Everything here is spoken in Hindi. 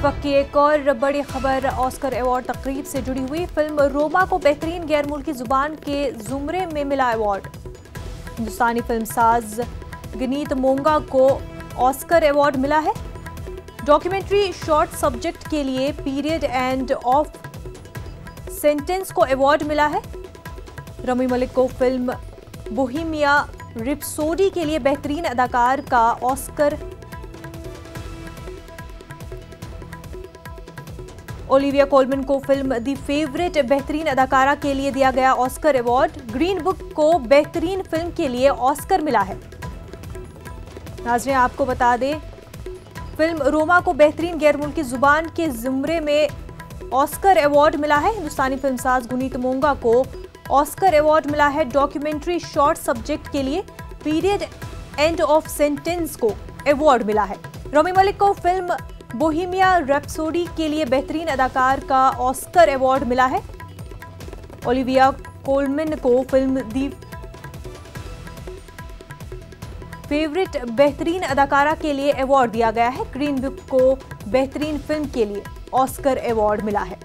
वक्त की एक और बड़ी खबर ऑस्कर अवार्ड तकरीब से जुड़ी हुई। फिल्म रोमा को बेहतरीन गैर मुल्की जुबान के जुमरे में मिला अवार्ड। हिंदुस्तानी फिल्मसाज गनीत मोंगा को ऑस्कर अवार्ड मिला है। डॉक्यूमेंट्री शॉर्ट सब्जेक्ट के लिए पीरियड एंड ऑफ सेंटेंस को अवार्ड मिला है। रमी मलिक को फिल्म बोहेमिया रैप्सोडी के लिए बेहतरीन अदाकार का ऑस्कर, ओलिविया कोलमन को फिल्म दी फेवरेट बेहतरीन अदाकारा के लिए दिया गया ऑस्कर अवार्ड। ग्रीन बुक को बेहतरीन फिल्म के लिए ऑस्कर मिला है। नाज़रीन, आपको बता दें, फिल्म रोमा को बेहतरीन गैर मुल्की जुबान के जुमरे में ऑस्कर अवार्ड मिला है। हिंदुस्तानी फिल्मसाज गुनीत मोंगा को ऑस्कर अवार्ड मिला है। डॉक्यूमेंट्री शॉर्ट सब्जेक्ट के लिए पीरियड एंड ऑफ सेंटेंस को अवार्ड मिला है। रमी मलिक को फिल्म बोहेमिया रैप्सोडी के लिए बेहतरीन अदाकार का ऑस्कर अवार्ड मिला है। ओलिविया कोलमन को फिल्म दी फेवरेट बेहतरीन अदाकारा के लिए अवार्ड दिया गया है। ग्रीन बुक को बेहतरीन फिल्म के लिए ऑस्कर अवार्ड मिला है।